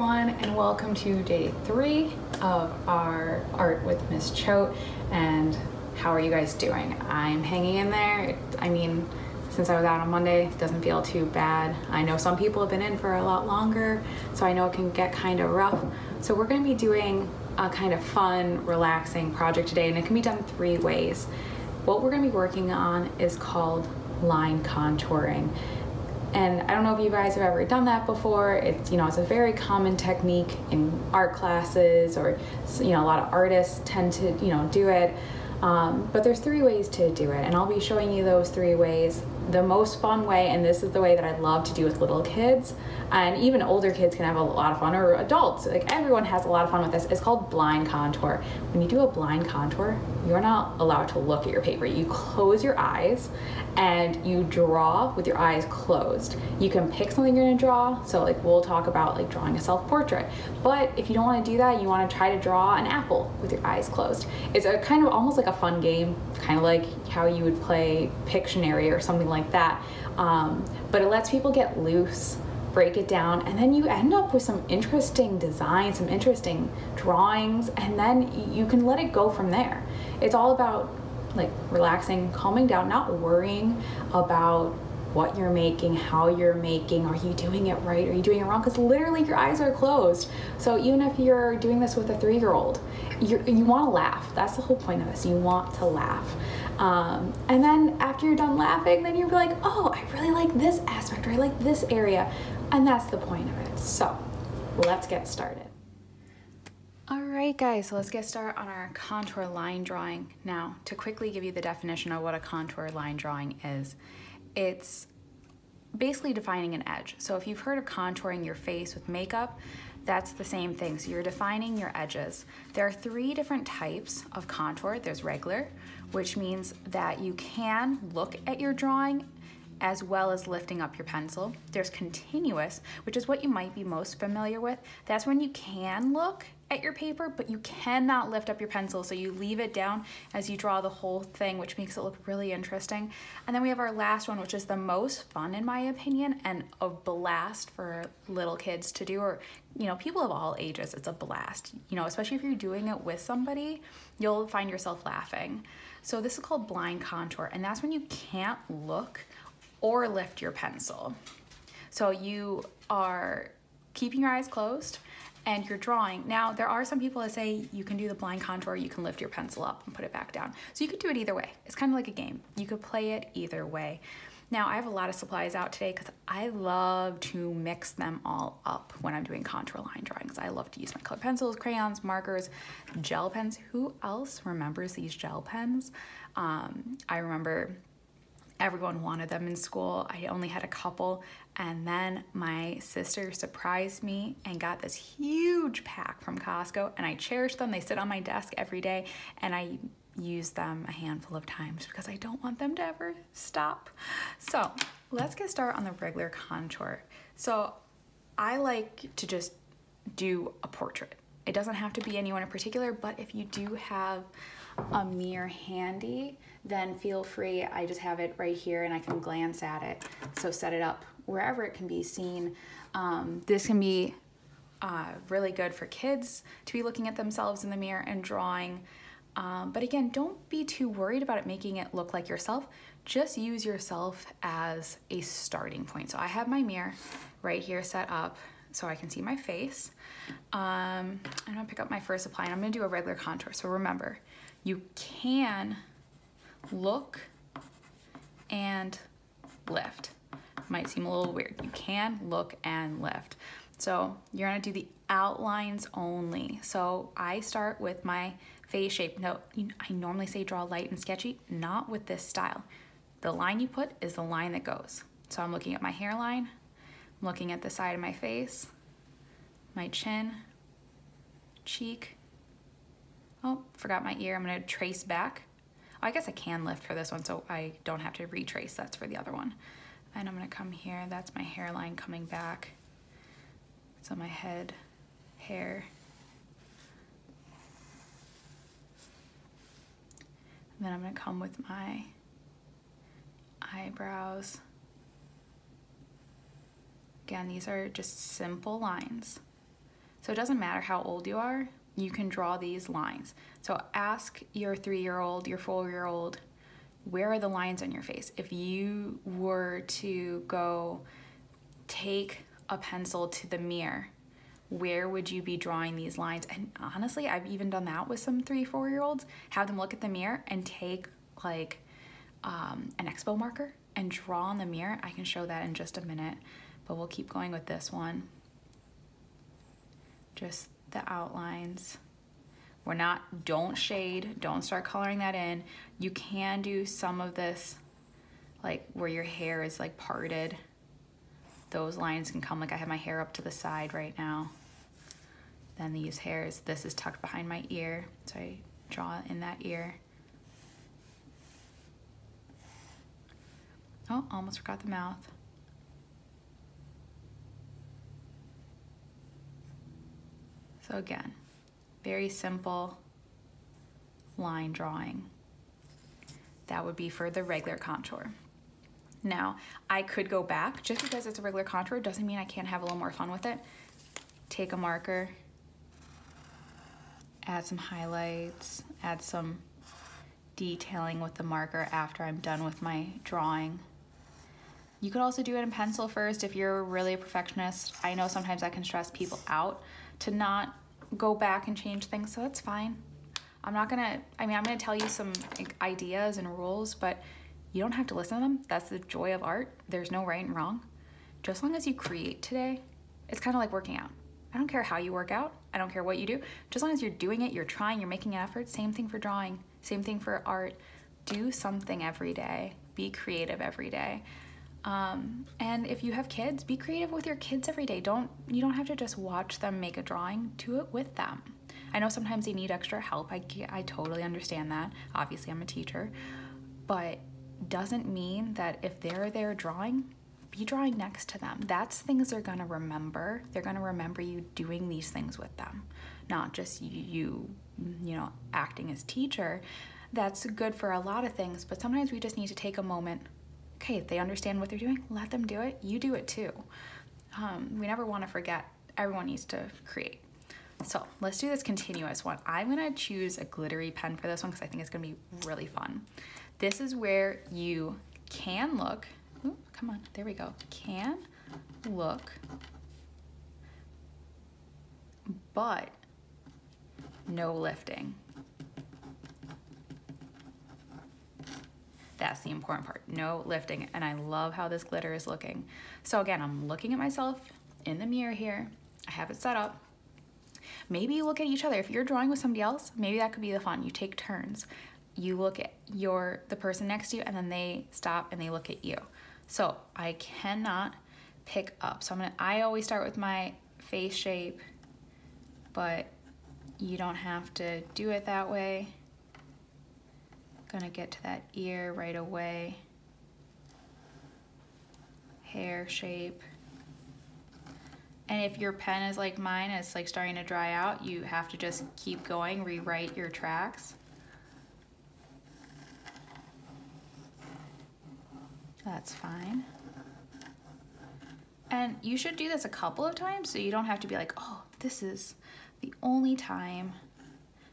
everyone, and welcome to day 3 of our Art with Miss Choate. And how are you guys doing? I'm hanging in there. I mean, since I was out on Monday, it doesn't feel too bad. I know some people have been in for a lot longer, so I know it can get kind of rough. So we're going to be doing a kind of fun, relaxing project today, and it can be done 3 ways. What we're going to be working on is called line contouring. And I don't know if you guys have ever done that before. It's, it's a very common technique in art classes, or, a lot of artists tend to, do it. But there's 3 ways to do it, and I'll be showing you those 3 ways. The most fun way, and this is the way that I love to do with little kids, and even older kids can have a lot of fun, or adults, like everyone has a lot of fun with this, is called blind contour. When you do a blind contour, you're not allowed to look at your paper. You close your eyes and you draw with your eyes closed. You can pick something you're gonna draw, so like we'll talk about like drawing a self-portrait, but if you don't want to do that, you want to try to draw an apple with your eyes closed. It's a kind of almost like a fun game, kind of like how you would play Pictionary or something like that, but it lets people get loose, break it down, and then you end up with some interesting designs, some interesting drawings, and then you can let it go from there. It's all about like relaxing, calming down, not worrying about what you're making, how you're making, are you doing it right, are you doing it wrong, because literally your eyes are closed. So even if you're doing this with a 3-year-old, you want to laugh. That's the whole point of this. You want to laugh. And then after you're done laughing, then you'll be like, oh, I really like this aspect, or I like this area. And that's the point of it. So let's get started. All right, guys, so let's get started on our contour line drawing. Now, to quickly give you the definition of what a contour line drawing is, it's basically defining an edge. So if you've heard of contouring your face with makeup, that's the same thing. So you're defining your edges. There are 3 different types of contour. There's regular, which means that you can look at your drawing as well as lifting up your pencil. There's continuous, which is what you might be most familiar with. That's when you can look at your paper, but you cannot lift up your pencil, so you leave it down as you draw the whole thing, which makes it look really interesting. And then we have our last one, which is the most fun in my opinion, and a blast for little kids to do, or people of all ages. It's a blast, especially if you're doing it with somebody, you'll find yourself laughing. So this is called blind contour, and that's when you can't look or lift your pencil. So you are keeping your eyes closed and you're drawing. Now, there are some people that say you can do the blind contour, you can lift your pencil up and put it back down. So you could do it either way. It's kind of like a game. You could play it either way. Now, I have a lot of supplies out today because I love to mix them all up when I'm doing contour line drawings. I love to use my colored pencils, crayons, markers, gel pens. Who else remembers these gel pens? I remember everyone wanted them in school. I only had a couple, and then my sister surprised me and got this huge pack from Costco, and I cherish them. They sit on my desk every day, and I use them a handful of times because I don't want them to ever stop. So let's get started on the regular contour. So I like to just do a portrait. It doesn't have to be anyone in particular, but if you do have a mirror handy, then feel free. I just have it right here and I can glance at it. So set it up wherever it can be seen. This can be really good for kids to be looking at themselves in the mirror and drawing. But again, don't be too worried about it making it look like yourself. Just use yourself as a starting point. So I have my mirror right here set up so I can see my face. I'm gonna pick up my first apply and I'm gonna do a regular contour. So remember, you can look and lift. Might seem a little weird. You can look and lift. So you're gonna do the outlines only. So I start with my face shape. No, I normally say draw light and sketchy, not with this style. The line you put is the line that goes. So I'm looking at my hairline, I'm looking at the side of my face, my chin, cheek. Oh, forgot my ear. I'm gonna trace back. I guess I can lift for this one, so I don't have to retrace. That's for the other one. And I'm gonna come here. That's my hairline coming back. So my head, hair. And then I'm gonna come with my eyebrows. Again, these are just simple lines. So it doesn't matter how old you are, you can draw these lines. So ask your 3-year-old, your 4-year-old, where are the lines on your face? If you were to go take a pencil to the mirror, where would you be drawing these lines? And honestly, I've even done that with some 3-4-year-olds, have them look at the mirror and take like an expo marker and draw on the mirror. I can show that in just a minute, but we'll keep going with this one. Just the outlines. Don't shade, don't start coloring that in. You can do some of this, like where your hair is like parted. Those lines can come, like I have my hair up to the side right now. Then these hairs, this is tucked behind my ear, so I draw in that ear. Oh, almost forgot the mouth. So again, very simple line drawing. That would be for the regular contour. Now, I could go back. Just because it's a regular contour doesn't mean I can't have a little more fun with it. Take a marker, add some highlights, add some detailing with the marker after I'm done with my drawing. You could also do it in pencil first if you're really a perfectionist. I know sometimes that can stress people out to not go back and change things, so that's fine. I'm gonna tell you some ideas and rules, but you don't have to listen to them. That's the joy of art. There's no right and wrong. Just as long as you create today, it's kind of like working out. I don't care how you work out. I don't care what you do. Just as long as you're doing it, you're trying, you're making an effort. Same thing for drawing, same thing for art. Do something every day. Be creative every day. And if you have kids, be creative with your kids every day. You don't have to just watch them make a drawing. Do it with them. I know sometimes they need extra help. I totally understand that. Obviously, I'm a teacher, but doesn't mean that if they're there drawing, be drawing next to them. That's things they're gonna remember. They're gonna remember you doing these things with them, not just you know, acting as teacher. That's good for a lot of things, but sometimes we just need to take a moment. Okay, if they understand what they're doing, let them do it. You do it too. We never want to forget. Everyone needs to create. So let's do this continuous one. I'm gonna choose a glittery pen for this one because I think it's gonna be really fun. This is where you can look. Ooh, come on, there we go. Can look, but no lifting. That's the important part, no lifting. And I love how this glitter is looking. So again, I'm looking at myself in the mirror here. I have it set up. Maybe you look at each other. If you're drawing with somebody else, maybe that could be the fun. You take turns. You look at the person next to you, and then they stop and they look at you. So I cannot pick up. So I always start with my face shape, but you don't have to do it that way. Gonna get to that ear right away. Hair shape. And if your pen is like mine, it's like starting to dry out, you have to just keep going, rewrite your tracks. That's fine. And you should do this a couple of times so you don't have to be like, oh, this is the only time.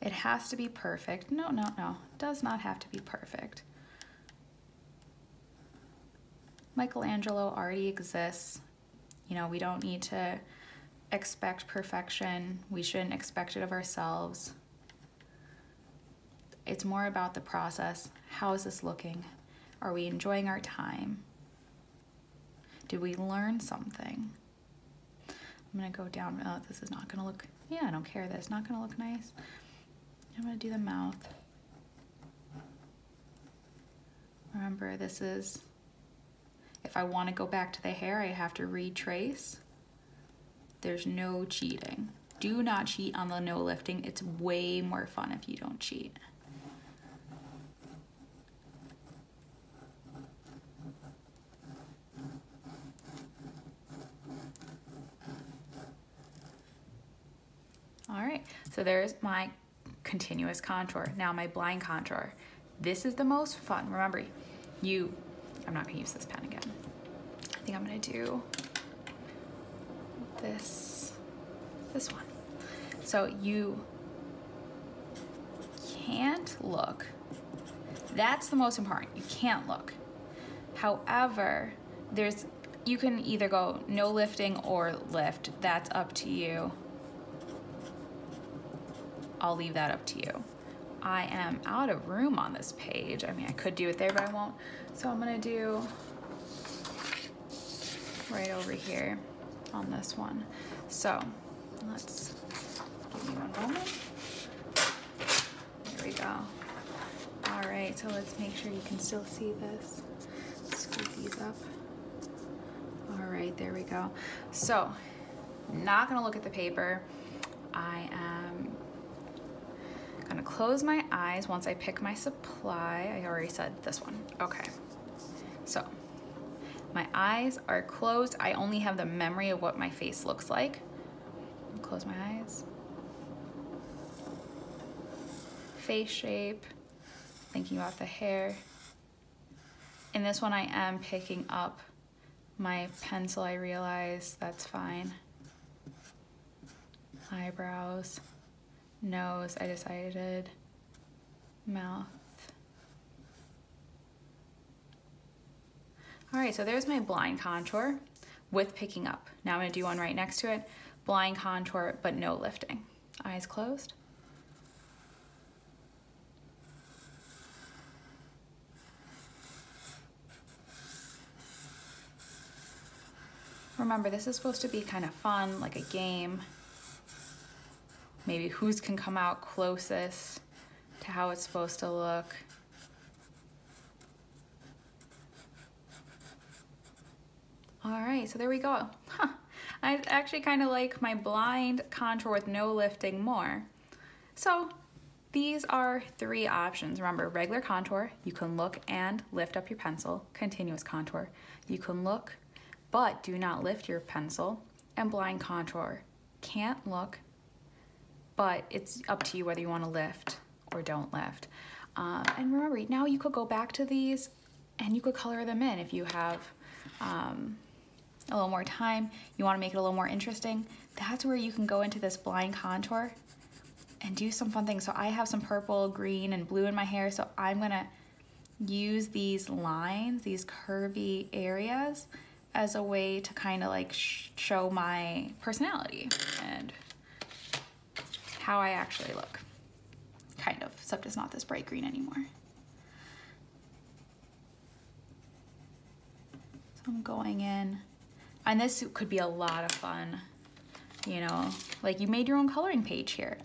It has to be perfect. No, no, no. It does not have to be perfect. Michelangelo already exists. You know, we don't need to expect perfection. We shouldn't expect it of ourselves. It's more about the process. How is this looking? Are we enjoying our time? Did we learn something? I'm gonna go down. Oh, this is not gonna look, yeah, I don't care. That's not gonna look nice. I'm gonna do the mouth. Remember, this is, if I wanna go back to the hair, I have to retrace. There's no cheating. Do not cheat on the no lifting. It's way more fun if you don't cheat. All right, so there's my continuous contour. Now my blind contour. This is the most fun. Remember, I'm not gonna use this pen again. I think I'm gonna do this one. So you can't look. That's the most important. You can't look. However, you can either go no lifting or lift. That's up to you. I'll leave that up to you. I am out of room on this page. I mean, I could do it there, but I won't. So I'm gonna do right over here on this one. So let's, give me one moment. There we go. All right, so let's make sure you can still see this. Scoot these up. All right, there we go. So, not gonna look at the paper. I am gonna close my eyes once I pick my supply. I already said this one. Okay, so my eyes are closed. I only have the memory of what my face looks like. Close my eyes. Face shape, thinking about the hair. In this one, I am picking up my pencil. I realize that's fine. Eyebrows, nose, I decided, mouth. All right, so there's my blind contour with picking up. Now I'm gonna do one right next to it. Blind contour, but no lifting. Eyes closed. Remember, this is supposed to be kind of fun, like a game. Maybe whose can come out closest to how it's supposed to look. All right, so there we go. Huh. I actually kind of like my blind contour with no lifting more. So these are 3 options. Remember, regular contour, you can look and lift up your pencil. Continuous contour, you can look but do not lift your pencil. And blind contour, can't look, but it's up to you whether you want to lift or don't lift. And remember, now you could go back to these and you could color them in if you have a little more time, you want to make it a little more interesting. That's where you can go into this blind contour and do some fun things. So I have some purple, green, and blue in my hair, so I'm gonna use these lines, these curvy areas, as a way to kind of like show my personality and how I actually look. Kind of, except it's not this bright green anymore. So I'm going in, and this could be a lot of fun, you know, like you made your own coloring page here.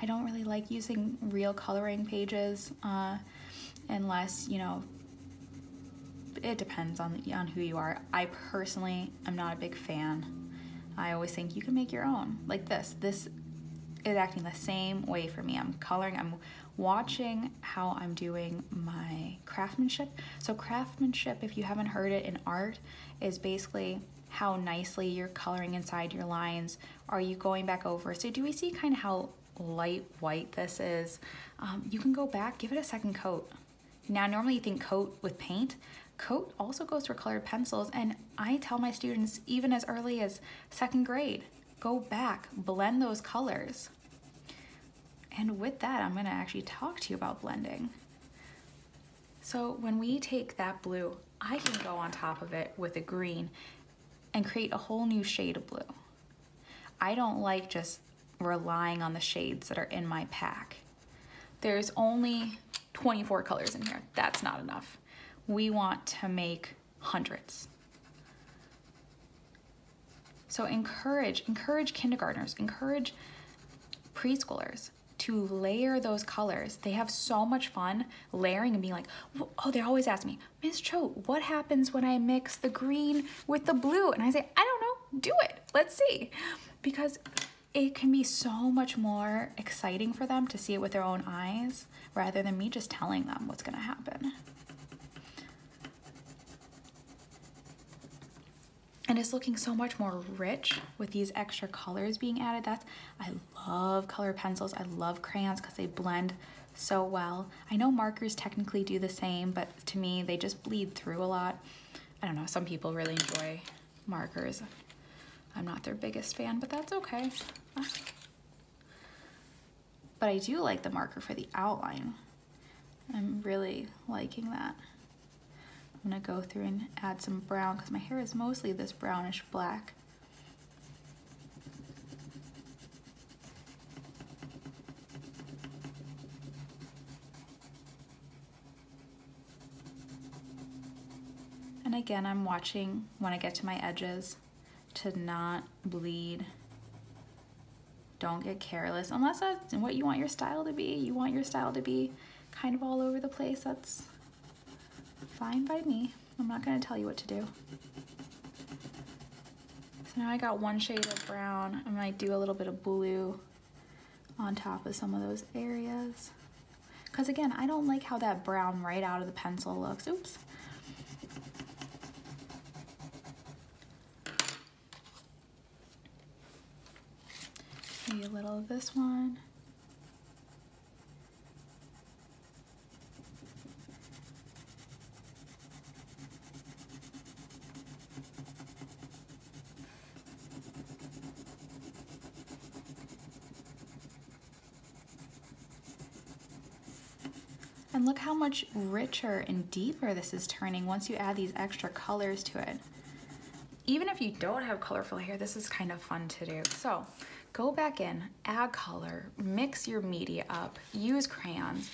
I don't really like using real coloring pages unless, you know, it depends on who you are. I personally am not a big fan. I always think you can make your own. Like this is acting the same way for me. I'm coloring, I'm watching how I'm doing my craftsmanship. So craftsmanship, if you haven't heard it in art, is basically how nicely you're coloring inside your lines. Are you going back over? So do we see kind of how light white this is? You can go back, give it a second coat. Now, normally you think coat with paint. Coat also goes for colored pencils, and I tell my students even as early as 2nd grade, go back, blend those colors. And with that, I'm gonna actually talk to you about blending. So when we take that blue, I can go on top of it with a green and create a whole new shade of blue. I don't like just relying on the shades that are in my pack. There's only 24 colors in here. That's not enough. We want to make hundreds. So encourage kindergartners, encourage preschoolers to layer those colors. They have so much fun layering and being like, oh, they always ask me, Miss Choate, what happens when I mix the green with the blue? And I say, I don't know, do it, let's see. Because it can be so much more exciting for them to see it with their own eyes rather than me just telling them what's gonna happen. And it's looking so much more rich with these extra colors being added. I love colored pencils. I love crayons because they blend so well. I know markers technically do the same, but to me, they just bleed through a lot. I don't know, some people really enjoy markers. I'm not their biggest fan, but that's okay. but I do like the marker for the outline. I'm really liking that. I'm gonna go through and add some brown because my hair is mostly this brownish black. And again, I'm watching when I get to my edges to not bleed. Don't get careless, unless that's what you want your style to be. You want your style to be kind of all over the place. That's fine by me. I'm not gonna tell you what to do. So now I got one shade of brown. I might do a little bit of blue on top of some of those areas. Because again, I don't like how that brown right out of the pencil looks. Oops. Maybe a little of this one. And look how much richer and deeper this is turning once you add these extra colors to it. Even if you don't have colorful hair, this is kind of fun to do. So go back in, add color, mix your media up, use crayons.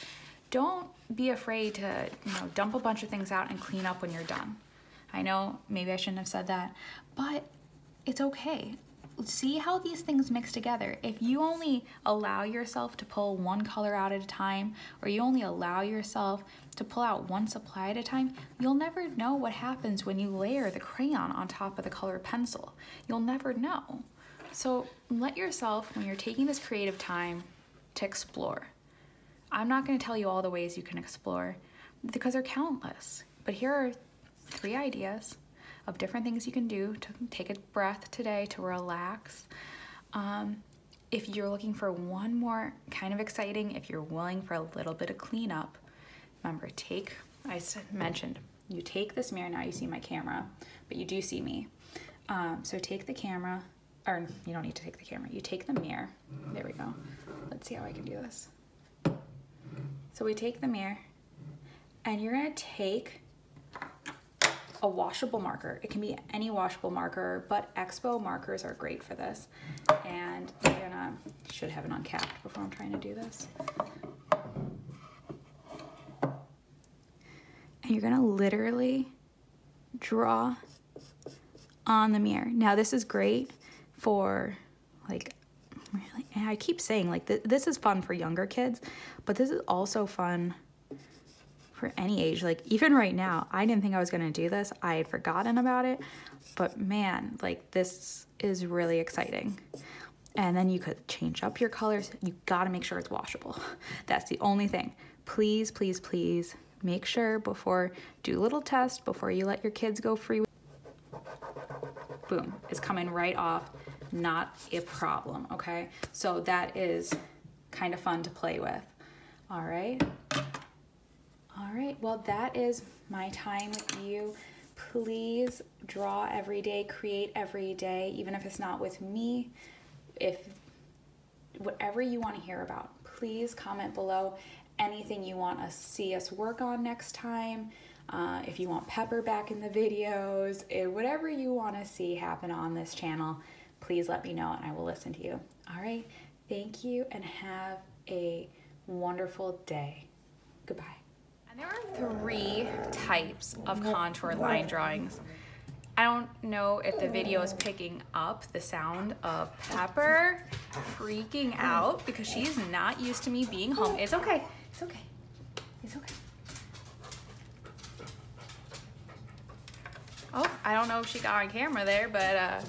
Don't be afraid to, dump a bunch of things out and clean up when you're done. I know maybe I shouldn't have said that, but it's okay. See how these things mix together. If you only allow yourself to pull one color out at a time, or you only allow yourself to pull out one supply at a time, you'll never know what happens when you layer the crayon on top of the colored pencil. You'll never know. So let yourself, when you're taking this creative time, to explore. I'm not going to tell you all the ways you can explore because they're countless, but here are 3 ideas of different things you can do to take a breath today, to relax. If you're looking for one more kind of exciting, if you're willing for a little bit of cleanup, remember, I mentioned, you take this mirror, now you see my camera, but you do see me. So take the camera, or you don't need to take the camera, you take the mirror. There we go. Let's see how I can do this. So we take the mirror, and you're gonna take a washable marker. It can be any washable marker, but Expo markers are great for this. And you're gonna, should have it uncapped before I'm trying to do this. And you're gonna literally draw on the mirror. Now this is great for I keep saying this is fun for younger kids, but this is also fun for any age. Even right now, I didn't think I was gonna do this. I had forgotten about it, but man, this is really exciting. And then you could change up your colors. You gotta make sure it's washable. That's the only thing. Please, please, please make sure do a little test before you let your kids go free. Boom, it's coming right off, not a problem, okay? So that is kind of fun to play with. All right, well, that is my time with you. Please draw every day, create every day, even if it's not with me. If whatever you want to hear about, please comment below anything you want to see us work on next time. If you want Pepper back in the videos, whatever you want to see happen on this channel, please let me know and I will listen to you. All right, thank you and have a wonderful day. Goodbye. And there are 3 types of contour line drawings. I don't know if the video is picking up the sound of Pepper freaking out because she's not used to me being home. It's okay, it's okay, it's okay. Oh, I don't know if she got on camera there, but